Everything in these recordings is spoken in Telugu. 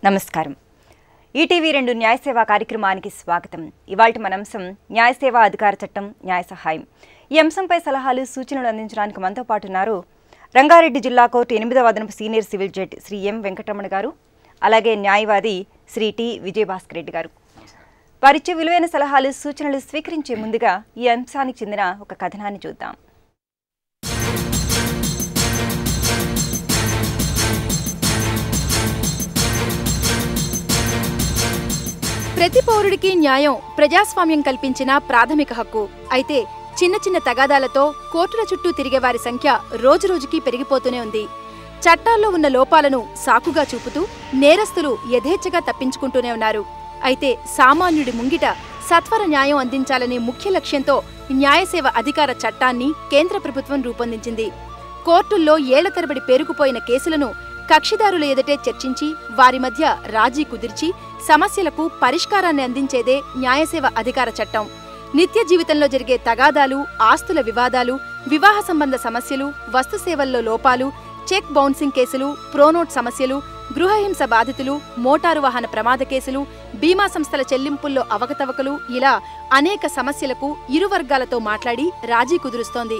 నమస్కారం. ఈటీవీ 2 న్యాయ సేవా కార్యక్రమానికి స్వాగతం. ఇవాల్టి మన అంశం న్యాయ సేవా అధికార చట్టం, న్యాయ సహాయం. ఈ అంశంపై సలహాలు, సూచనలు అందించడానికి మనతో పాటు ఉన్నారు రంగారెడ్డి జిల్లా కోర్టు 8వ అదనపు సీనియర్ సివిల్ జడ్జి శ్రీ ఎం వెంకటరమణ గారు, అలాగే న్యాయవాది శ్రీ టి విజయభాస్కర్ రెడ్డి గారు. వారిచ్చే విలువైన సలహాలు, సూచనలు స్వీకరించే ముందుగా ఈ అంశానికి చెందిన ఒక కథనాన్ని చూద్దాం. ప్రతి పౌరుడికి న్యాయం ప్రజాస్వామ్యం కల్పించిన ప్రాథమిక హక్కు. అయితే చిన్న చిన్న తగాదాలతో కోర్టుల చుట్టూ తిరిగే వారి సంఖ్య రోజురోజుకీ పెరిగిపోతూనే ఉంది. చట్టాల్లో ఉన్న లోపాలను సాకుగా చూపుతూ నేరస్తులు యథేచ్ఛగా తప్పించుకుంటూనే ఉన్నారు. అయితే సామాన్యుడి ముంగిట సత్వర న్యాయం అందించాలనే ముఖ్య లక్ష్యంతో న్యాయసేవ అధికార చట్టాన్ని కేంద్ర ప్రభుత్వం రూపొందించింది. కోర్టుల్లో ఏళ్ల తరబడి పేరుకుపోయిన కేసులను కక్షిదారుల ఎదుటే చర్చించి వారి మధ్య రాజీ కుదిర్చి సమస్యలకు పరిష్కారాన్ని అందించేదే న్యాయసేవ అధికార చట్టం. నిత్య జీవితంలో జరిగే తగాదాలు, ఆస్తుల వివాదాలు, వివాహ సంబంధ సమస్యలు, వస్తు సేవల్లో లోపాలు, చెక్ బౌన్సింగ్ కేసులు, ప్రోనోట్ సమస్యలు, గృహహింస బాధితులు, మోటారు వాహన ప్రమాద కేసులు, బీమా సంస్థల చెల్లింపుల్లో అవకతవకలు, ఇలా అనేక సమస్యలకు ఇరు వర్గాలతో మాట్లాడి రాజీ కుదురుస్తోంది.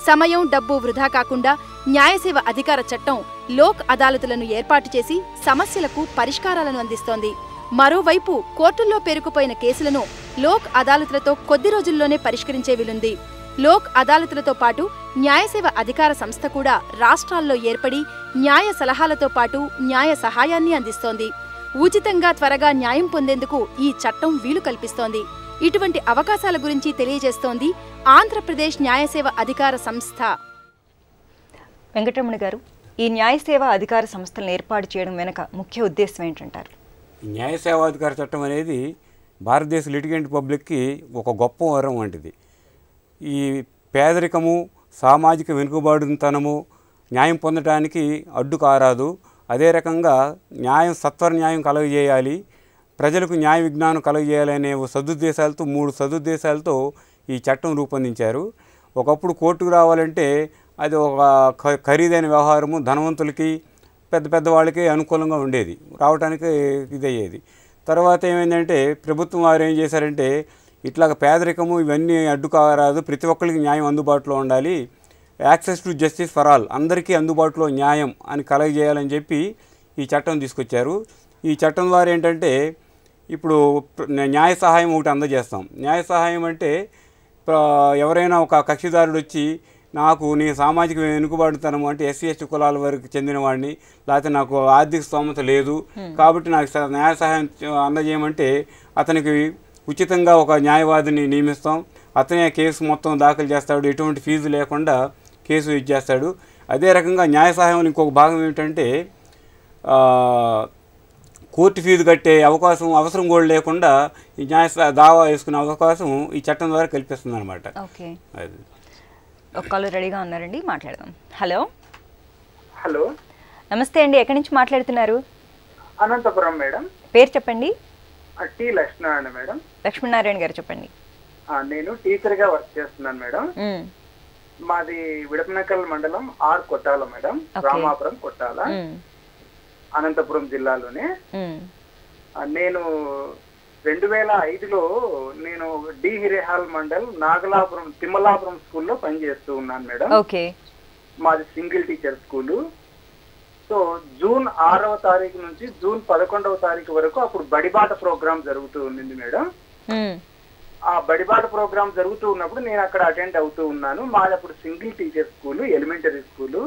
సమయం, డబ్బు వృధా కాకుండా న్యాయసేవ అధికార చట్టం లోక్ అదాలతులను ఏర్పాటు చేసి సమస్యలకు పరిష్కారాలను అందిస్తోంది. మరోవైపు కోర్టుల్లో పేరుకుపోయిన కేసులను లోక్ అదాలతులతో కొద్ది రోజుల్లోనే పరిష్కరించే వీలుంది. లోక్ అదాలతులతో పాటు న్యాయసేవ అధికార సంస్థ కూడా రాష్ట్రాల్లో ఏర్పడి న్యాయ సలహాలతో పాటు న్యాయ సహాయాన్ని అందిస్తోంది. ఉచితంగా త్వరగా న్యాయం పొందేందుకు ఈ చట్టం వీలు కల్పిస్తోంది. ఇటువంటి అవకాశాల గురించి తెలియజేస్తోంది ఆంధ్రప్రదేశ్ న్యాయసేవ అధికార సంస్థ. వెంకటరమణ గారు, ఈ న్యాయసేవ అధికార సంస్థలను ఏర్పాటు చేయడం వెనుక ముఖ్య ఉద్దేశం ఏంటంటారు? న్యాయసేవా అధికార చట్టం అనేది భారతదేశ లిటిగెంట్ పబ్లిక్కి ఒక గొప్ప వరం వంటిది. ఈ పేదరికము, సామాజిక వెనుకబాటుతనము న్యాయం పొందడానికి అడ్డు కారాదు. అదే రకంగా సత్వర న్యాయం కలుగజేయాలి, ప్రజలకు న్యాయ విజ్ఞానం కలుగజేయాలనే సదుద్దేశాలతో 3 సదుద్దేశాలతో ఈ చట్టం రూపొందించారు. ఒకప్పుడు కోర్టుకు రావాలంటే అది ఒక ఖరీదైన వ్యవహారము, ధనవంతులకి పెద్ద వాళ్ళకి అనుకూలంగా ఉండేది, రావడానికి ఇదయ్యేది. తర్వాత ఏమైందంటే ప్రభుత్వం వారు ఏం చేశారంటే ఇట్లాగ పేదరికము ఇవన్నీ అడ్డు కారాదు, ప్రతి ఒక్కరికి న్యాయం అందుబాటులో ఉండాలి, access to justice for all, అందరికీ అందుబాటులో న్యాయం అని కలగజేయాలని చెప్పి ఈ చట్టం తీసుకొచ్చారు. ఈ చట్టం ద్వారా ఏంటంటే ఇప్పుడు న్యాయ సహాయం ఒకటి అందజేస్తాం. న్యాయ సహాయం అంటే ఎవరైనా ఒక కక్షిదారుడు వచ్చి నీ సామాజిక వెనుకబాటుతనము అంటే ఎస్సీ ఎస్టీ కులాల వరకు చెందిన వాడిని, లేకపోతే నాకు ఆర్థిక స్తోమత లేదు కాబట్టి నాకు న్యాయ సహాయం అందజేయమంటే అతనికి ఉచితంగా ఒక న్యాయవాదిని నియమిస్తాం. అతనే కేసు మొత్తం దాఖలు చేస్తాడు, ఎటువంటి ఫీజు లేకుండా కేసు ఇచ్చేస్తాడు. అదే రకంగా న్యాయ సహాయంలో ఇంకొక భాగం ఏమిటంటే కోర్టు ఫీజు కట్టే అవసరం కూడా లేకుండా ఈ దావా వేసుకునే అవకాశం ఈ చట్టం ద్వారా కల్పిస్తుంది అనమాట. ఓకే, ఒక కాల్ రెడీగా ఉన్నారండి, మాట్లాడదాం. హలో. హలో, నమస్తే అండి, ఎక్కడి నుంచి మాట్లాడుతున్నారు? అనంతపురం మేడం. పేరు చెప్పండి. T Lakshminarayana madam. లక్ష్మీనారాయణ గారు చెప్పండి. నేను టీచర్ గా వర్క్ చేస్తున్నాను మేడం. మాది విడపనకల్ మండలం ఆర్ కొట్టాల మేడం, రామాపురం కొట్టాల, అనంతపురం జిల్లాలోనే. నేను 2005లో నేను డి హిరేహాల్ మండల్ నాగలాపురం తిమ్మలాపురం స్కూల్లో పనిచేస్తూ ఉన్నాను మేడం. ఓకే, మాది single teacher school. So June 6వ తారీఖు నుంచి జూన్ 11వ తారీఖు వరకు అప్పుడు బడిబాట ప్రోగ్రామ్ జరుగుతూ ఉంది మేడం. ఆ బడిబాట ప్రోగ్రామ్ జరుగుతూ ఉన్నప్పుడు నేను అక్కడ అటెండ్ అవుతూ ఉన్నాను. మాది అప్పుడు single teacher school, elementary school.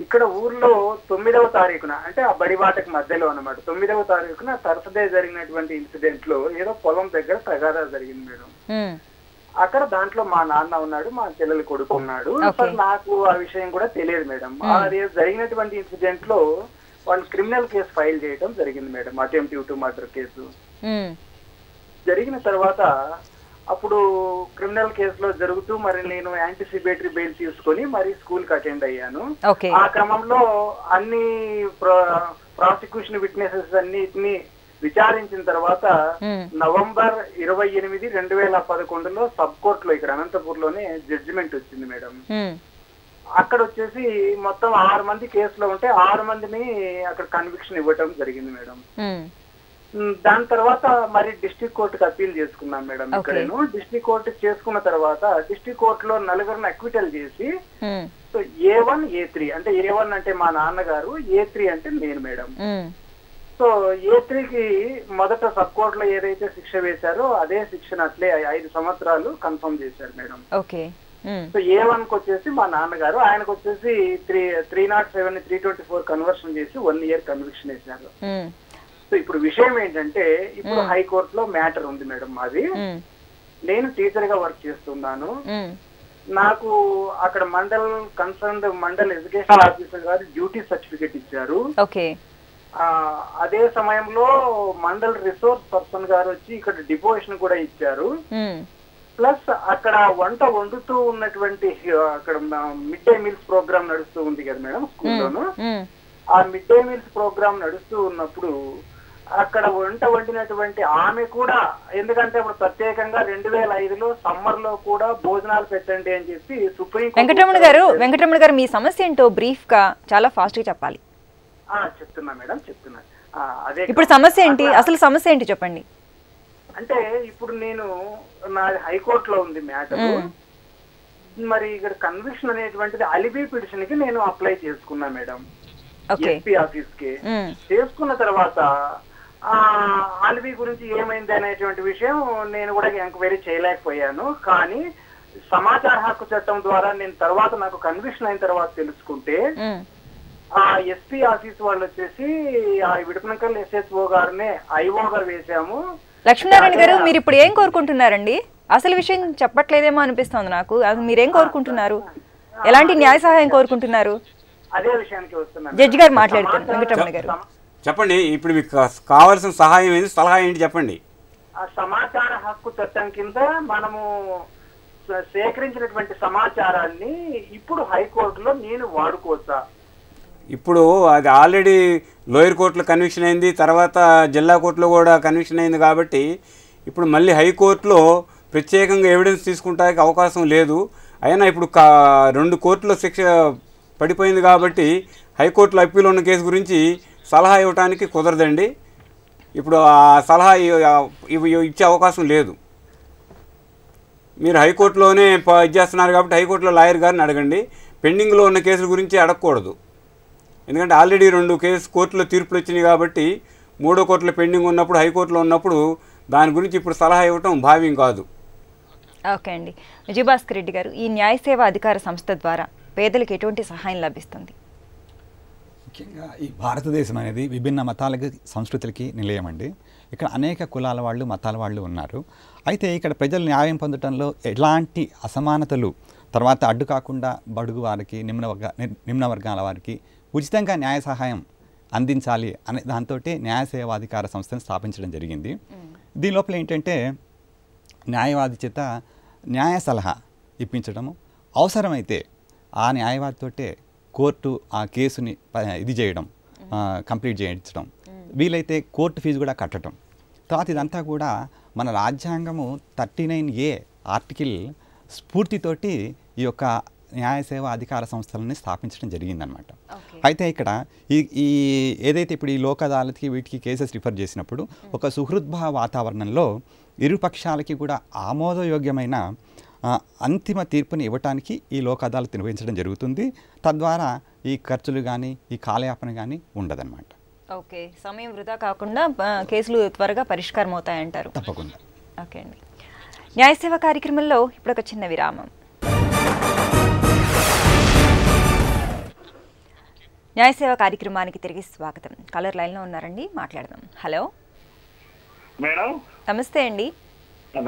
ఇక్కడ ఊర్లో 9వ తారీఖున అంటే ఆ బడిబాటకు మధ్యలో అన్నమాట 9వ తారీఖున థర్స్డే జరిగినటువంటి ఇన్సిడెంట్ లో ఏదో పొలం దగ్గర తగాదా జరిగింది మేడం. అక్కడ దాంట్లో మా నాన్న ఉన్నాడు, మా చెల్లెలు కొడుకు ఉన్నాడు. నాకు ఆ విషయం కూడా తెలియదు మేడం. అది జరిగినటువంటి ఇన్సిడెంట్ లో వాళ్ళు క్రిమినల్ కేసు ఫైల్ చేయడం జరిగింది madam, attentive to murder case. జరిగిన తర్వాత అప్పుడు క్రిమినల్ కేసులో జరుగుతూ మరి నేను యాంటిసిపేటరీ బెయిల్ తీసుకొని మరి స్కూల్ కి అటెండ్ అయ్యాను. ఆ క్రమంలో అన్ని ప్రాసిక్యూషన్ విట్నెసెస్ అన్నిటిని విచారించిన తర్వాత నవంబర్ 28, 2011లో సబ్ కోర్టులో ఇక్కడ అనంతపూర్లోనే జడ్జిమెంట్ వచ్చింది మేడం. అక్కడ వచ్చేసి మొత్తం 6 మంది కేసులో ఉంటే 6 మందిని అక్కడ కన్విక్షన్ ఇవ్వటం జరిగింది మేడం. దాని తర్వాత మరి డిస్ట్రిక్ట్ కోర్టుకి అప్పీల్ చేసుకున్నాం మేడం. ఇక్కడేను డిస్ట్రిక్ట్ కోర్టు చేసుకున్న తర్వాత డిస్ట్రిక్ట్ కోర్టులో 4 అక్విటల్ చేసి సో A1 A3 అంటే A1 అంటే మా నాన్నగారు, A3 అంటే నేను మేడం. సో A3కి మొదట సబ్ కోర్టులో ఏదైతే శిక్ష వేశారో అదే శిక్షను అట్లే 5 సంవత్సరాలు కన్ఫర్మ్ చేశారు మేడం. సో A1 కి వచ్చేసి మా నాన్నగారు, ఆయనకు వచ్చేసి 307 ని 324 కన్వర్షన్ చేసి 1 year కన్విక్షన్ వేశారు. సో ఇప్పుడు విషయం ఏంటంటే ఇప్పుడు హైకోర్టులో మ్యాటర్ ఉంది మేడం. మాది నేను టీచర్ గా వర్క్ చేస్తున్నాను. నాకు అక్కడ మండల్ ఎడ్యుకేషన్ ఆఫీసర్ గారు డ్యూటీ సర్టిఫికేట్ ఇచ్చారు. అదే సమయంలో మండల్ రిసోర్స్ పర్సన్ గారు వచ్చి ఇక్కడ డిపోజిషన్ కూడా ఇచ్చారు. ప్లస్ అక్కడ వంట వండుతూ ఉన్నటువంటి అక్కడ మిడ్ డే మీల్స్ ప్రోగ్రామ్ నడుస్తూ ఉంది కదా మేడం స్కూల్లోను. ఆ మిడ్ డే మీల్స్ ప్రోగ్రామ్ నడుస్తూ ఉన్నప్పుడు అక్కడ వంట వండినటువంటి ఆమె కూడా, ఎందుకంటే ఇప్పుడు ప్రత్యేకంగా 2005లో సమ్మర్ లో కూడా భోజనాలు పెట్టండి అని చెప్పి సుప్రీం వెంకటరమణ గారు మీ సమస్య ఏంటో బ్రీఫ్ గా చాలా ఫాస్ట్ గా చెప్పాలి. చెప్తున్నా మేడం, చెప్తున్నా. అదే ఇప్పుడు సమస్య ఏంటి, అసలు సమస్య ఏంటి చెప్పండి. అంటే ఇప్పుడు నేను నాది హైకోర్టులో ఉంది మ్యాటర్. మరి ఇక్కడ కన్విక్షన్ అనేటువంటిది అలిబీ పిటిషన్ కి నేను అప్లై చేసుకున్నా మేడం ఎస్పీ ఆఫీస్ కి. చేసుకున్న తర్వాత ఆలిబీ గురించి ఏమైంది అనేటువంటి విషయం నేను కూడా ఎంక్వైరీ చేయలేకపోయాను. కానీ సమాచార హక్కు చట్టం ద్వారా నేను తర్వాత నాకు కన్విక్షన్ అయిన తర్వాత తెలుసుకుంటే ఆ ఎస్పీ ఆఫీస్ వాళ్ళు వచ్చేసి ఆ విడుపునకల్ SHO గారిని IO గారు వేసాము. లక్ష్మీనారాయణ గారు మీరు ఇప్పుడు ఏం కోరుకుంటున్నారండి? అసలు విషయం చెప్పట్లేదేమో అనిపిస్తుంది నాకు. మీరేం కోరుకుంటున్నారు? ఎలాంటి న్యాయ సహాయం కోరుకుంటున్నారు? అదే విషయానికి వస్తున్నాను. జడ్జి గారు మాట్లాడుతున్నారు. వెంకటరమణ గారు చెప్పండి, ఇప్పుడు మీకు కావాల్సిన సహాయం ఏంటి, సలహా ఏంటి చెప్పండి. ఆ సమాచార హక్కు చట్టం కింద మనము సేకరించినటువంటి సమాచారాన్ని ఇప్పుడు హైకోర్టులో నేను వాడుకోవచ్చా? ఇప్పుడు అది ఆల్రెడీ లోయర్ కోర్టులో కన్విక్షన్ అయింది, తర్వాత జిల్లా కోర్టులో కూడా కన్విక్షన్ అయింది. కాబట్టి ఇప్పుడు మళ్ళీ హైకోర్టులో ప్రత్యేకంగా ఎవిడెన్స్ తీసుకుంటానికి అవకాశం లేదు. అయినా ఇప్పుడు 2 కోర్టులో శిక్ష పడిపోయింది కాబట్టి హైకోర్టులో అప్పీల్ ఉన్న కేసు గురించి సలహా ఇవ్వడానికి కుదరదండి. ఇప్పుడు ఆ సలహా ఇచ్చే అవకాశం లేదు. మీరు హైకోర్టులోనే ఇచ్చేస్తున్నారు కాబట్టి హైకోర్టులో లాయర్ గారిని అడగండి. పెండింగ్లో ఉన్న కేసుల గురించి అడగకూడదు. ఎందుకంటే ఆల్రెడీ 2 కోర్టులో తీర్పులు వచ్చినాయి కాబట్టి 3వ కోర్టులో పెండింగ్ ఉన్నప్పుడు హైకోర్టులో ఉన్నప్పుడు దాని గురించి ఇప్పుడు సలహా ఇవ్వటం భావ్యం కాదు. ఓకే అండి. విజయభాస్కర్ రెడ్డి గారు, ఈ న్యాయ సేవా అధికార సంస్థ ద్వారా పేదలకు ఎటువంటి సహాయం లభిస్తుంది? ముఖ్యంగా ఈ భారతదేశం అనేది విభిన్న మతాలకి సంస్కృతులకి నిలయం అండి. ఇక్కడ అనేక కులాల వాళ్ళు మతాల వాళ్ళు ఉన్నారు. అయితే ఇక్కడ ప్రజలు న్యాయం పొందడంలో ఎలాంటి అసమానతలు తర్వాత అడ్డు కాకుండా బడుగు వారికి నిమ్న వర్గాల వారికి ఉచితంగా న్యాయ సహాయం అందించాలి అనే దాంతో న్యాయ సేవాధికార సంస్థను స్థాపించడం జరిగింది. దీని లోపల ఏంటంటే న్యాయవాది చేత న్యాయ సలహా ఇప్పించడము, అవసరమైతే ఆ న్యాయవాదితోటే కోర్టు ఆ కేసుని ఇది చేయడం, కంప్లీట్ చేయించడం, వీలైతే కోర్టు ఫీజు కూడా కట్టడం. తర్వాత ఇదంతా కూడా మన రాజ్యాంగము 39A ఆర్టికల్ స్ఫూర్తితోటి ఈ యొక్క న్యాయ సేవా అధికార సంస్థలని స్థాపించడం జరిగిందనమాట. అయితే ఇక్కడ ఈ ఏదైతే ఇప్పుడు ఈ లోక్ అదాలత్కి వీటికి కేసెస్ రిఫర్ చేసినప్పుడు ఒక సుహృద్భావ వాతావరణంలో ఇరు పక్షాలకి కూడా ఆమోదయోగ్యమైన అంతిమ తీర్పుని ఇవ్వటానికి ఈ లోక్ అదాలత్ నిర్వహించడం జరుగుతుంది. తద్వారా ఈ ఖర్చులు కానీ ఈ కాలయాపన కానీ ఉండదన్నమాట. ఓకే, సమయం వృధా కాకుండా కేసులు త్వరగా పరిష్కారం అవుతాయంటారు. తప్పకుండా. ఓకే అండి. న్యాయ సేవ కార్యక్రమంలో ఇప్పుడు ఒక చిన్న విరామం. న్యాయ సేవ కార్యక్రమానికి తిరిగి స్వాగతం. కలర్ లైన్లో ఉన్నారండి, మాట్లాడదాం. Hello madam. నమస్తే అండి.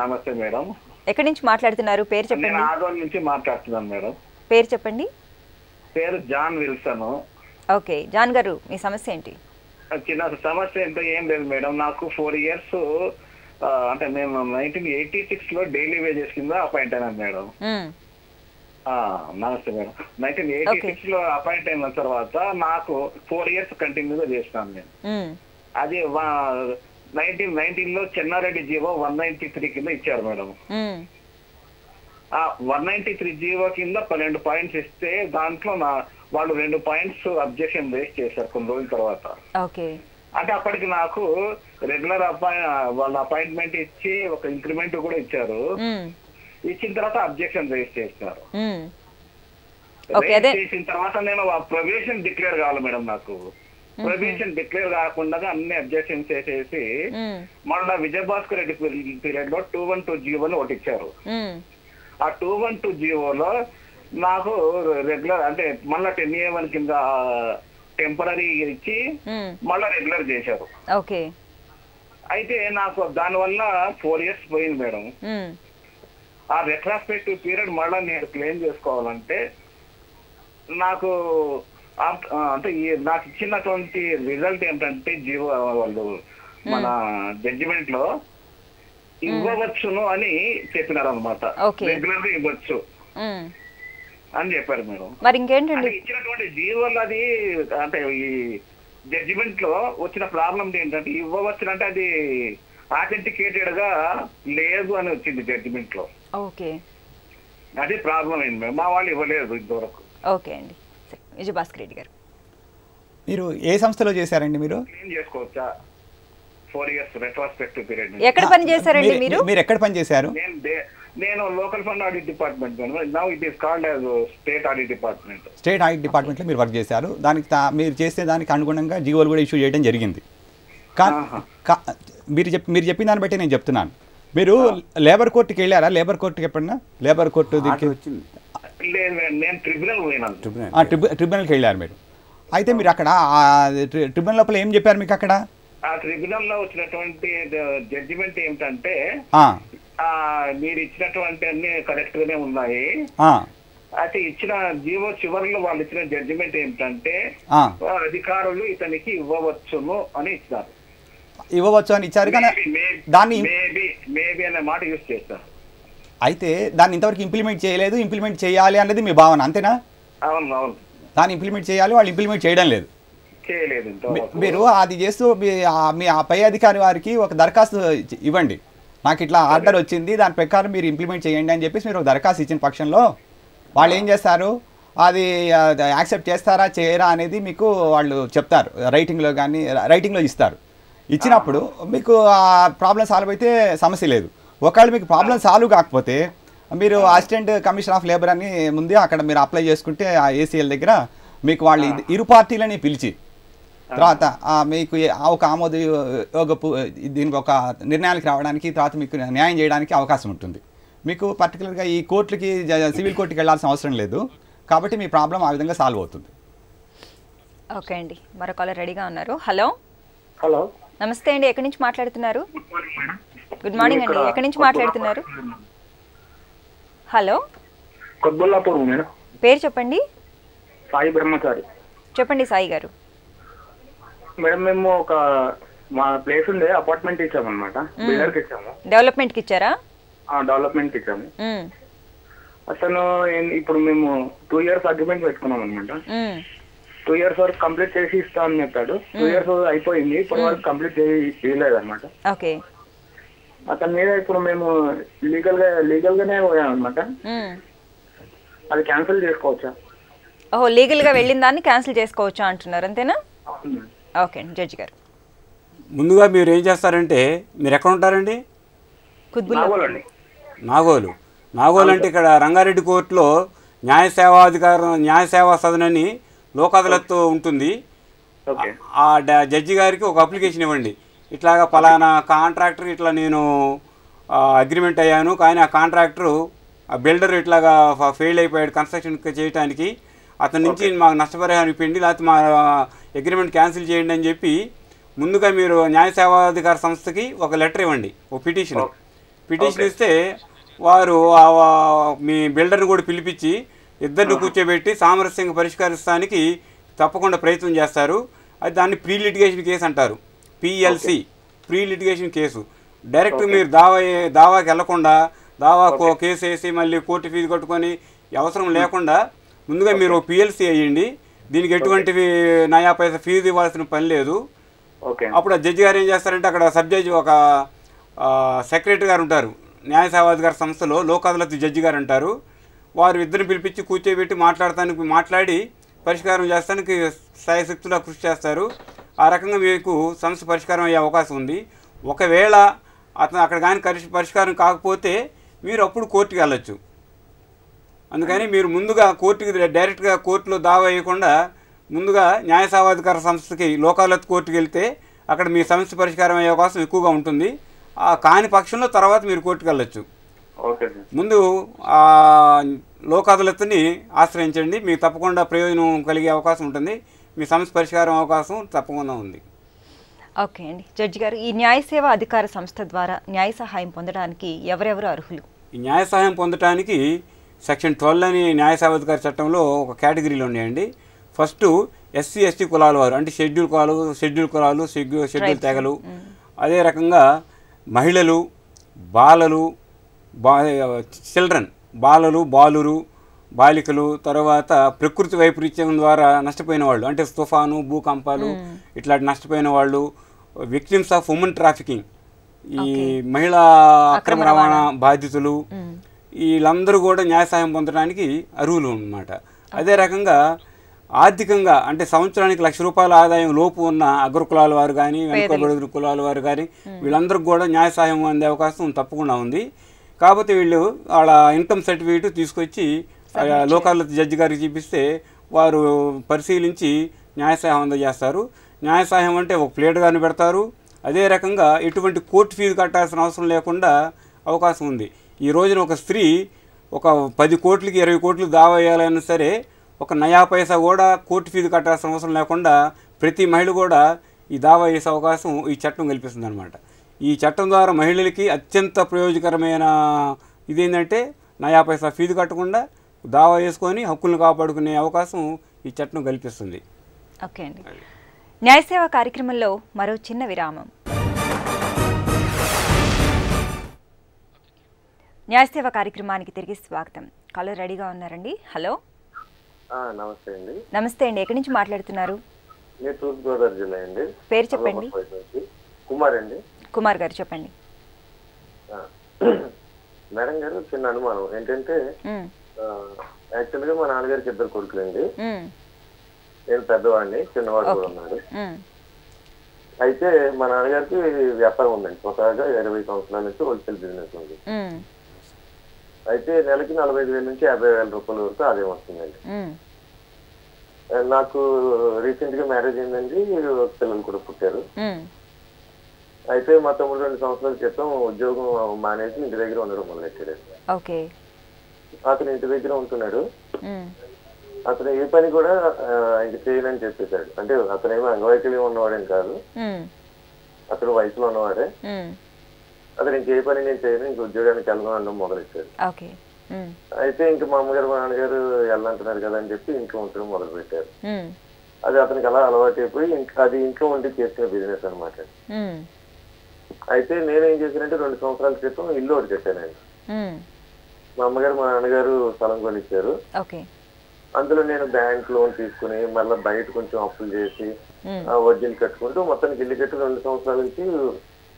నమస్తే మేడం. ఎక్కడి నుంచి మాట్లాడుతున్నారు? పేరు చెప్పండి. నేను ఆదోని నుంచి మాట్లాడుతున్నాను మేడం. పేరు చెప్పండి. పేరు జాన్ విల్సన్. ఓకే జాన్ గారు, మీ సమస్య ఏంటి? చిన్న సమస్య ఏంటో ఏం లేదు మేడం. నాకు 4 years అంటే మేము 1986లో డైలీ వేజెస్ కింద అపాయింట్ అయినాను మేడం. నమస్తే మేడం. 1986లో అపాయింట్ అయిన తర్వాత నాకు 4 years కంటిన్యూగా చేసినాను నేను. అది 1919లో చెన్నారెడ్డి జీవో 193 కింద ఇచ్చారు మేడం. 193 జీవో కింద 12 పాయింట్స్ ఇస్తే దాంట్లో వాళ్ళు 2 పాయింట్స్ అబ్జెక్షన్ రేస్ చేశారు కొన్ని రోజుల తర్వాత. ఓకే. అంటే అప్పటికి నాకు రెగ్యులర్ వాళ్ళ అపాయింట్మెంట్ ఇచ్చి ఒక ఇంక్రిమెంట్ కూడా ఇచ్చారు. ఇచ్చిన తర్వాత అబ్జెక్షన్ రేస్ చేస్తారు. చేసిన తర్వాత నేను ప్రొబేషన్ డిక్లేర్ కావాలి మేడం. నాకు ప్రొబేషన్ డిక్లేర్ కాకుండా అన్ని అబ్జెక్షన్స్ చేసేసి మళ్ళీ విజయభాస్కర్ రెడ్డి పీరియడ్ లో 212 జీవోని ఒకటి ఇచ్చారు. ఆ 212 జీవోలో నాకు రెగ్యులర్ అంటే మళ్ళీ 10A1 కింద టెంపరీ ఇచ్చి మళ్ళీ రెగ్యులర్ చేశారు. ఓకే. అయితే నాకు దానివల్ల 4 years పోయింది మేడం. ఆ రెట్రాస్పెక్టివ్ పీరియడ్ మళ్ళీ నేను క్లెయిమ్ చేసుకోవాలంటే నాకు అంటే నాకు ఇచ్చినటువంటి రిజల్ట్ ఏంటంటే జీవో వాళ్ళు మన జడ్జిమెంట్ లో ఇవ్వవచ్చును అని చెప్పినారు అనమాట. రెగ్యులర్ గా ఇవ్వచ్చు అని చెప్పారు మేడం. మరి ఇంకేంటండి ఇచ్చినటువంటి జీవోలు అది అంటే ఈ జడ్జిమెంట్ లో వచ్చిన ప్రాబ్లం ఏంటంటే ఇవ్వవచ్చు అంటే అది ఆథెంటికేటెడ్ గా లేదు అని వచ్చింది జడ్జిమెంట్ లో. ఓకే. అది ప్రాబ్లం అయింది మేడం. మా వాళ్ళు ఇవ్వలేదు ఇంతవరకు. ఓకే అండి. విజయభాస్కర్ రెడ్డి గారు మీరు ఏ సంస్థలో చేశారండి? మీరు ఏం చేసుకోవచ్చా 4 years రెట్రోస్పెక్టివ్ పీరియడ్. ఎక్కడ పని చేశారండి మీరు? మీరు ఎక్కడ పని చేశారు? నేను local fund audit department. Now it is called as state audit department. State audit డిపార్ట్మెంట్లో మీరు వర్క్ చేశారు. దానికి మీరు చేసే దానికి అనుగుణంగా జీవోలు కూడా ఇష్యూ చేయడం జరిగింది. మీరు చెప్పిన దాన్ని బట్టి నేను చెప్తున్నాను. మీరు లేబర్ కోర్టుకి వెళ్ళారా? లేబర్ కోర్టుకి ఎప్పుడన్నా లేబర్ కోర్టు వచ్చింది? లేదు, నేను ట్రిబ్యునల్ పోయినాను. ట్రిబ్యునల్కి వెళ్ళారు మీరు. అయితే మీరు అక్కడ ట్రిబ్యునల్ లోపల ఏం చెప్పారు మీకు? అక్కడ ఆ ట్రిబ్యునల్ లో వచ్చినటువంటి జడ్జిమెంట్ ఏమిటంటే మీరు ఇచ్చినటువంటి అన్ని కరెక్ట్ గానే ఉన్నాయి. అయితే ఇచ్చిన జీవో చివరిలో వాళ్ళు ఇచ్చిన జడ్జిమెంట్ ఏమిటంటే అధికారులు ఇతనికి ఇవ్వవచ్చును అని ఇచ్చారు. ఇవ్వవచ్చు అని ఇచ్చారు కానీ దాన్ని మేబీ అనే మాట యూజ్ చేస్తారు. అయితే దాన్ని ఇంతవరకు ఇంప్లిమెంట్ చేయలేదు. ఇంప్లిమెంట్ చేయాలి అనేది మీ భావన, అంతేనా? అవును అవును. దాన్ని ఇంప్లిమెంట్ చేయాలి, వాళ్ళు ఇంప్లిమెంట్ చేయడం లేదు. మీరు అది చేస్తూ మీ పై అధికారి వారికి ఒక దరఖాస్తు ఇవ్వండి. నాకు ఇట్లా ఆర్డర్ వచ్చింది, దాని ప్రకారం మీరు ఇంప్లిమెంట్ చేయండి అని చెప్పేసి మీరు ఒక దరఖాస్తు ఇచ్చిన పక్షంలో వాళ్ళు ఏం చేస్తారు, అది యాక్సెప్ట్ చేస్తారా చేయరా అనేది మీకు వాళ్ళు చెప్తారు. రైటింగ్లో ఇస్తారు. ఇచ్చినప్పుడు మీకు ప్రాబ్లం సాల్వ్ అయితే సమస్య లేదు. ఒకవేళ మీకు ప్రాబ్లం సాల్వ్ కాకపోతే మీరు అసిస్టెంట్ కమిషనర్ ఆఫ్ లేబర్ అని ముందే అక్కడ మీరు అప్లై చేసుకుంటే ఆ ACL దగ్గర మీకు వాళ్ళు ఇరు పార్టీలని పిలిచి తర్వాత మీకు ఒక దీనికి ఒక నిర్ణయానికి రావడానికి తర్వాత మీకు న్యాయం చేయడానికి అవకాశం ఉంటుంది. మీకు పర్టికులర్గా ఈ కోర్టులకి సివిల్ కోర్టుకి వెళ్ళాల్సిన అవసరం లేదు. కాబట్టి మీ ప్రాబ్లం ఆ విధంగా సాల్వ్ అవుతుంది. ఓకే అండి. మరో కాలర్ రెడీగా ఉన్నారు. హలో హలో, నమస్తే అండి. ఎక్కడి నుంచి మాట్లాడుతున్నారు? గుడ్ మార్నింగ్ అండి. ఎక్కడి నుంచి మాట్లాడుతున్నారు? Hello, Kodbullapur madam. పేరు చెప్పండి. సాయి బ్రహ్మచారి. చెప్పండి సాయి గారు. మేడం, మేము ఒక మా ప్లేస్ ఉండే అపార్ట్మెంట్ ఇచ్చామన్నమాట. బిల్డర్కి ఇచ్చాము. డెవలప్మెంట్కి ఇచ్చారా? డెవలప్మెంట్కి ఇచ్చాము. అతను ఇప్పుడు మేము 2 years అగ్రిమెంట్ పెట్టుకున్నాం అనమాట. 2 years వరకు కంప్లీట్ చేసి ఇస్తా అని చెప్పాడు. 2 years అయిపోయింది, ఇప్పటి వరకు కంప్లీట్ చేయలేదు అనమాట. ఓకే. అతని మీద ఇప్పుడు మేము లీగల్గానే పోయాం అనమాట. అది క్యాన్సిల్ చేసుకోవచ్చా? ఓహో, లీగల్గా వెళ్ళిన దాన్ని క్యాన్సిల్ చేసుకోవచ్చా అంటున్నారు, అంతేనా? ఓకే అండి. జడ్జి గారు, ముందుగా మీరు ఏం చేస్తారంటే, మీరు ఎక్కడ ఉంటారండి? నాగోలు అంటే ఇక్కడ రంగారెడ్డి కోర్టులో న్యాయ సేవా సదన్ అని లోక్ అదాలత్ ఉంటుంది. ఆ జడ్జి గారికి ఒక అప్లికేషన్ ఇవ్వండి. ఇట్లాగా పలానా కాంట్రాక్టర్ ఇట్లా నేను అగ్రిమెంట్ అయ్యాను, కానీ ఆ కాంట్రాక్టరు ఆ బిల్డర్ ఇట్లాగా ఫెయిల్ అయిపోయాడు కన్స్ట్రక్షన్ చేయడానికి, అతని నుంచి మాకు నష్టపరిహారం ఇప్పిండి, లేకపోతే మా అగ్రిమెంట్ క్యాన్సిల్ చేయండి అని చెప్పి ముందుగా మీరు న్యాయ సేవాధికార సంస్థకి ఒక లెటర్ ఇవ్వండి, ఒక పిటిషన్ ఇస్తే వారు మీ బిల్డర్ని కూడా పిలిపించి ఇద్దరిని కూర్చోబెట్టి సామరస్యంగా పరిష్కరించడానికి తప్పకుండా ప్రయత్నం చేస్తారు. అది దాన్ని ప్రీ లిటిగేషన్ కేసు అంటారు, PLC, pre litigation case. Direct మీరు దావాకి వెళ్లకుండా దావాకు కేసు వేసి మళ్ళీ కోర్టు ఫీజు కట్టుకొని అవసరం లేకుండా ముందుగా మీరు PLC అయ్యండి. దీనికి ఎటువంటి నయా పైసా ఫీజు ఇవ్వాల్సిన పని లేదు. అప్పుడు జడ్జి గారు ఏం చేస్తారంటే, అక్కడ సబ్ జడ్జి ఒక సెక్రటరీ గారు ఉంటారు, న్యాయ సేవాధికార సంస్థలో లోక్ అదాలత్ జడ్జి గారు అంటారు. వారు ఇద్దరిని పిలిపించి కూర్చోబెట్టి మాట్లాడి పరిష్కారం చేస్తానికి శాయశక్తులా కృషి చేస్తారు. ఆ రకంగా మీకు సమస్య పరిష్కారం అయ్యే అవకాశం ఉంది. ఒకవేళ అతను అక్కడ కానీ పరిష్కారం కాకపోతే మీరు అప్పుడు కోర్టుకి వెళ్ళొచ్చు. అందుకని మీరు ముందుగా డైరెక్ట్గా కోర్టులో దావా వేయకుండా ముందుగా న్యాయ సేవాధికార సంస్థకి లోక్ అదాలత్ కోర్టుకి వెళ్తే అక్కడ మీ సమస్య పరిష్కారం అయ్యే అవకాశం ఎక్కువగా ఉంటుంది. కాని పక్షంలో తర్వాత మీరు కోర్టుకు వెళ్ళొచ్చు. ముందు లోక్ అదాలత్ని ఆశ్రయించండి, మీకు తప్పకుండా ప్రయోజనం కలిగే అవకాశం ఉంటుంది. మీ సమస్య పరిష్కారం అవకాశం తప్పకుండా ఉంది. ఓకే అండి. జడ్జి గారు, ఈ న్యాయ సేవా అధికార సంస్థ ద్వారా న్యాయ సహాయం పొందడానికి ఎవరెవరు అర్హులు? ఈ న్యాయ సహాయం పొందడానికి సెక్షన్ 12 అని న్యాయ సేవాధికార చట్టంలో ఒక కేటగిరీలు ఉన్నాయండి. ఫస్ట్ ఎస్సీ ఎస్టీ కులాల వారు, అంటే షెడ్యూల్ కులాలు, షెడ్యూల్ తెగలు, అదే రకంగా మహిళలు, బాలలు, చిల్డ్రన్, బాలురు, బాలికలు, తర్వాత ప్రకృతి వైపరీత్యం ద్వారా నష్టపోయిన వాళ్ళు, అంటే తుఫాను, భూకంపాలు ఇట్లాంటి నష్టపోయిన వాళ్ళు, విక్టిమ్స్ ఆఫ్ ఉమెన్ ట్రాఫికింగ్, ఈ మహిళా అక్రమ రవాణా బాధితులు, వీళ్ళందరూ కూడా న్యాయ సహాయం పొందడానికి అర్హులు అన్నమాట. అదే రకంగా ఆర్థికంగా, అంటే సంవత్సరానికి ₹1,00,000 ఆదాయం లోపు ఉన్న అగ్రకులాల వారు కానీ, వెనుకబడిన కులాల వారు కానీ, వీళ్ళందరికీ కూడా న్యాయ సహాయం అందే అవకాశం తప్పకుండా ఉంది. కాకపోతే వీళ్ళు వాళ్ళ ఇన్కమ్ సర్టిఫికేట్ తీసుకొచ్చి లోక్ అదాలత్ జడ్జి గారికి చూపిస్తే వారు పరిశీలించి న్యాయ సహాయం అందజేస్తారు. న్యాయ సహాయం అంటే ఒక ప్లేట్ గాని పెడతారు. అదే రకంగా ఎటువంటి కోర్టు ఫీజు కట్టాల్సిన అవసరం లేకుండా అవకాశం ఉంది. ఈ రోజున ఒక స్త్రీ ఒక 10 కోట్లకి 20 కోట్లు దావా వేయాలన్నా సరే ఒక నయా పైసా కూడా కోర్టు ఫీజు కట్టాల్సిన అవసరం లేకుండా ప్రతి మహిళ కూడా ఈ దావా వేసే అవకాశం ఈ చట్టం కల్పిస్తుంది అనమాట. ఈ చట్టం ద్వారా మహిళలకి అత్యంత ప్రయోజకరమైన ఇదేంటంటే నయా పైసా ఫీజు కట్టకుండా దావా వేసుకొని హక్కులను కాపాడుకునే అవకాశం ఈ చట్టం కల్పిస్తుంది. ఓకే అండి. న్యాయసేవ కార్యక్రమంలో మరో చిన్న విరామం. న్యాయసేవ కార్యక్రమానికి తిరిగి స్వాగతం. కాలర్ రెడీగా ఉన్నారండి. హలో. నమస్తే అండి. నమస్తే అండి. ఎక్కడి నుంచి మాట్లాడుతున్నారు? నేను తూర్పుగోదావరి జిల్లా అండి. పేరు చెప్పండి. కుమార్ అండి. కుమార్ గారు చెప్పండి. మేడం గారు, చిన్న అనుమానం ఏంటంటే యాక్చువల్ గా మా నాన్నగారికి 2 కొడుకులండి. నేను పెద్దవాడిని, చిన్నవాడు కూడా ఉన్నాడు. అయితే మా నాన్నగారికి వ్యాపారం ఉందండి. కొత్తగా 20 సంవత్సరాల నుంచి హోల్సేల్ బిజినెస్ ఉంది. అయితే నెలకి 45,000 నుంచి 50,000 రూపాయల వరకు ఆదాయం వస్తుందండి. నాకు రీసెంట్ గా మ్యారేజ్ అయిందండి, పిల్లలు కూడా పుట్టారు. అయితే మా తమ్ముడు 2 సంవత్సరాల క్రితం ఉద్యోగం మానేసి ఇంటి దగ్గర ఉండడం మొదలెట్టాడు. అతను ఇంటి దగ్గర ఉంటున్నాడు. అతను ఏ పని కూడా ఇంక చేయనని చెప్పేశాడు. అంటే అతనేమో అంగవైకల్యం ఉన్నవాడేం కాదు, అతను వయసులో ఉన్నవాడే. అతను ఇంకే పని నేను చేయను, ఇంక ఉద్యోగానికి వెళ్ళను అనడం మొదలెట్టాడు. అయితే ఇంక మా అమ్మగారు మా నాన్నగారు వెళ్ళంటున్నారు కదా అని చెప్పి ఇంట్లో ఉంచడం మొదలు పెట్టారు. అది అతనికి అలా అలవాటు అయిపోయి అది ఇంట్లో ఉండి చేసుకునే బిజినెస్ అనమాట. అయితే నేనేం చేశానంటే 2 సంవత్సరాల క్రితం ఇల్లు ఒకటి కట్టానండి. మా అమ్మగారు మా నాన్నగారు స్థలం కొనిచ్చారు. అందులో నేను బ్యాంక్ లోన్ తీసుకుని మళ్ళీ బయట కొంచెం అప్పులు చేసి వడ్డీలు కట్టుకుంటూ మొత్తానికి ఇల్లు కట్టి 2 సంవత్సరాల నుంచి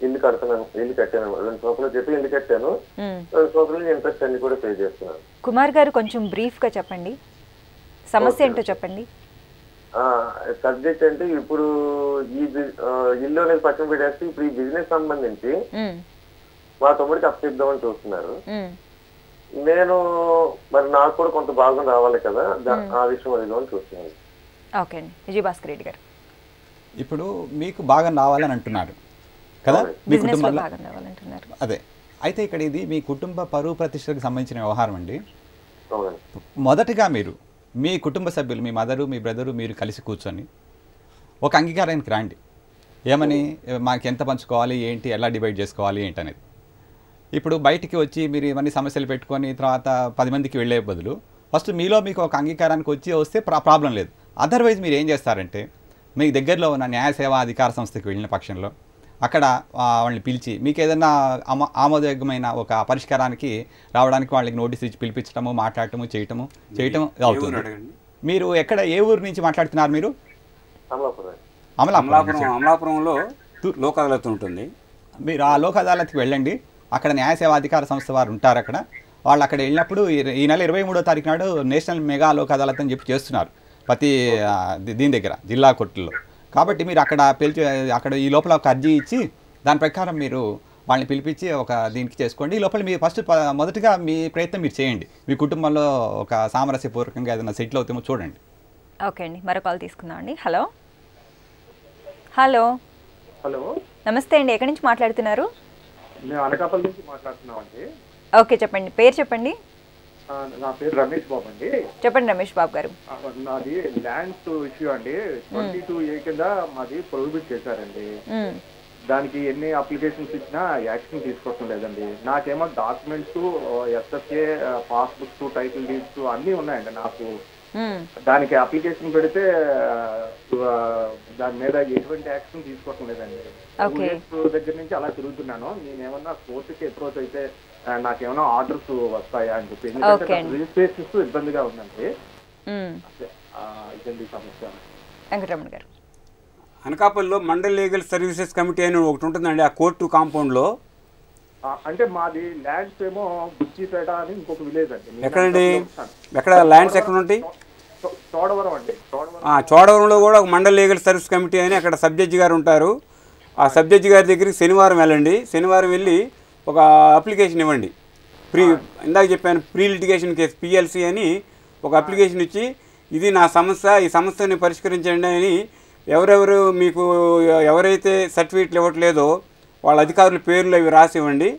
ఇల్లు కట్టాను. 2 సంవత్సరాలు చెప్పి ఇల్లు కట్టాను. 2 సంవత్సరాలు ఇంట్రెస్ట్ అన్ని కూడా పే చేస్తున్నాను. కుమార్ గారు, కొంచెం బ్రీఫ్ గా చెప్పండి, సమస్య ఏంటో చెప్పండి. సబ్జెక్ట్ అంటే ఇప్పుడు ఈ ఇల్లు అనేది పక్కన పెట్టేస్తే ఇప్పుడు ఈ బిజినెస్ సంబంధించి మా తమ్ముడికి అప్పగిద్దామని చూస్తున్నారు. నేను మరి నాకు కూడా కొంత భాగం రావాలి కదా, ఆ విషయం అడిగామని చూస్తున్నాను. ఓకే అండి. విజయభాస్కర్ రెడ్డి గారు, ఇప్పుడు మీకు భాగం రావాలని అంటున్నారు కదా, మీ కుటుంబంలో అదే. అయితే ఇక్కడ ఇది మీ కుటుంబ పరువు ప్రతిష్టకు సంబంధించిన వ్యవహారం అండి. మొదటిగా మీరు మీ కుటుంబ సభ్యులు, మీ మదరు, మీ బ్రదరు, మీరు కలిసి కూర్చొని ఒక అంగీకారానికి రండి. ఏమని, మాకు ఎంత పంచుకోవాలి, ఏంటి, ఎలా డివైడ్ చేసుకోవాలి ఏంటి అనేది. ఇప్పుడు బయటికి వచ్చి మీరు ఇవన్నీ సమస్యలు పెట్టుకొని తర్వాత 10 మందికి వెళ్ళే బదులు ఫస్ట్ మీలో మీకు ఒక అంగీకారానికి వస్తే ప్రాబ్లం లేదు. అదర్వైజ్ మీరు ఏం చేస్తారంటే, మీ దగ్గరలో ఉన్న న్యాయ సేవా అధికార సంస్థకి వెళ్ళిన పక్షంలో అక్కడ వాళ్ళని పిలిచి మీకు ఏదైనా ఆమోదయోగ్యమైన ఒక పరిష్కారానికి రావడానికి వాళ్ళకి నోటీస్ ఇచ్చి పిలిపించడము, మాట్లాడటము, చేయటము అవుతుంది. మీరు ఎక్కడ, ఏ ఊరు నుంచి మాట్లాడుతున్నారు మీరు? అమలాపురంలో లోక్ అదాలత్ ఉంటుంది. మీరు ఆ లోక్ అదాలత్కి వెళ్ళండి. అక్కడ న్యాయ సేవా అధికార సంస్థ వారు ఉంటారు. అక్కడ వాళ్ళు అక్కడ వెళ్ళినప్పుడు ఈ నెల 23వ తారీఖు నాడు నేషనల్ మెగా లోక్ అదాలత్ అని చెప్పి చేస్తున్నారు ప్రతి దీని దగ్గర జిల్లా కోర్టుల్లో. కాబట్టి మీరు అక్కడ ఈ లోపల ఒక అర్జీ ఇచ్చి దాని ప్రకారం మీరు వాళ్ళని పిలిపించి ఒక దీనికి చేసుకోండి. ఈ లోపల మీరు మొదటిగా మీ ప్రయత్నం మీరు చేయండి. మీ కుటుంబంలో ఒక సామరస్యపూర్వకంగా ఏదైనా సెటిల్ అవుతామో చూడండి. ఓకే అండి, మరో కాల్ తీసుకుందాం అండి. హలో హలో హలో, నమస్తే అండి, ఎక్కడి నుంచి మాట్లాడుతున్నారు? మేము అనకాపల్లి నుంచి మాట్లాడుతున్నామండి. ఓకే చెప్పండి, పేరు చెప్పండి. నా పేరు రమేష్ బాబు అండి. చెప్పండి రమేష్ బాబు గారు. నాది ల్యాండ్స్ ఇష్యూ అండి. 22A కింద మాది ప్రొహిబిట్ చేశారండి. దానికి ఎన్ని అప్లికేషన్స్ ఇచ్చినా యాక్షన్ తీసుకోవటం లేదండి. నాకేమో documents, SFA, passbooks, title deeds అన్నీ ఉన్నాయండి. నాకు దానికి అప్లికేషన్ పెడితే దాని మీద ఎటువంటి యాక్షన్ తీసుకోవటం లేదండి. దగ్గర నుంచి అలా తిరుగుతున్నాను. నేనేమన్నా కోర్టుకి అప్రోచ్ అయితే నాకేమన్నా ఆర్డర్స్ వస్తాయా అని చెప్పి, ఎందుకంటే రిజిస్ట్రేషన్స్ ఇబ్బందిగా ఉందండి. ఇదండి సమస్య. వెంకటరమణ గారు, అనకాపల్లిలో మండల్ లీగల్ సర్వీసెస్ కమిటీ అని ఒకటి ఉంటుందండి ఆ కోర్టు కాంపౌండ్లో. అంటే మాది ల్యాండ్స్ ఏమో బుచ్చిపేట అని ఇంకొక విలేజ్ అండి. ఎక్కడండి? ఎక్కడ ల్యాండ్స్ ఎక్కడ ఉంటాయి? చోడవరం అండి. చోడవరంలో కూడా ఒక మండల్ లీగల్ సర్వీస్ కమిటీ అని అక్కడ సబ్ జడ్జి గారు ఉంటారు. ఆ సబ్ జడ్జి గారి దగ్గరికి శనివారం వెళ్ళండి. శనివారం వెళ్ళి ఒక అప్లికేషన్ ఇవ్వండి. ఇందాక చెప్పాను ప్రీ లిటిగేషన్ కేసు PLC అని ఒక అప్లికేషన్ ఇచ్చి ఇది నా సమస్య, ఈ సమస్యని పరిష్కరించండి అని ఎవరెవరు మీకు ఎవరైతే సర్టిఫికేట్లు ఇవ్వట్లేదో వాళ్ళ అధికారుల పేర్లు అవి రాసి ఇవ్వండి.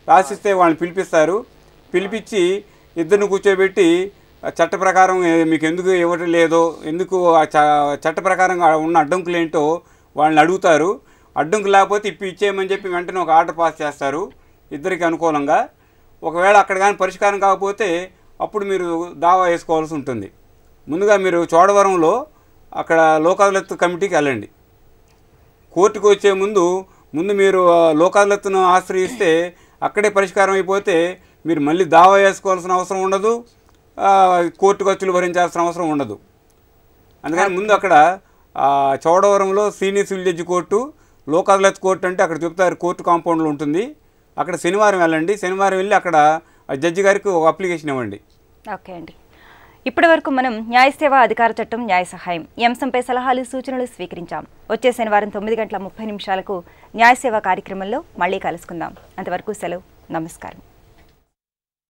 రాసిస్తే వాళ్ళని పిలిపిస్తారు. పిలిపించి ఇద్దరిని కూర్చోబెట్టి చట్ట ప్రకారం మీకు ఎందుకు ఇవ్వటం లేదో, ఎందుకు చట్ట ప్రకారంగా ఉన్న అడ్డంకులు ఏంటో వాళ్ళని అడుగుతారు. అడ్డంకు లేకపోతే ఇచ్చేయమని చెప్పి వెంటనే ఒక ఆర్డర్ పాస్ చేస్తారు ఇద్దరికి అనుకూలంగా. ఒకవేళ అక్కడ కానీ పరిష్కారం కాకపోతే అప్పుడు మీరు దావా వేసుకోవాల్సి ఉంటుంది. ముందుగా మీరు చోడవరంలో అక్కడ లోక్ అదాలత్ కమిటీకి వెళ్ళండి. కోర్టుకు వచ్చే ముందు మీరు లోక్ అదాలత్ను ఆశ్రయిస్తే అక్కడే పరిష్కారం అయిపోతే మీరు మళ్ళీ దావా వేసుకోవాల్సిన అవసరం ఉండదు, కోర్టు ఖర్చులు భరించాల్సిన అవసరం ఉండదు. అందుకని ముందు అక్కడ చోడవరంలో senior civil judge court, Lok Adalat court అంటే అక్కడ చెప్తారు కోర్టు కాంపౌండ్లో ఉంటుంది. అక్కడ శనివారం వెళ్ళండి. శనివారం వెళ్ళి అక్కడ జడ్జి గారికి ఒక అప్లికేషన్ ఇవ్వండి. ఓకే అండి, ఇప్పటి వరకు మనం న్యాయ సేవా అధికార చట్టం, న్యాయ సహాయం ఈ అంశంపై సలహాలు, సూచనలు స్వీకరించాం. వచ్చే శనివారం 9:30 న్యాయ సేవా కార్యక్రమంలో మళ్ళీ కలుసుకుందాం. అంతవరకు సెలవు, నమస్కారం.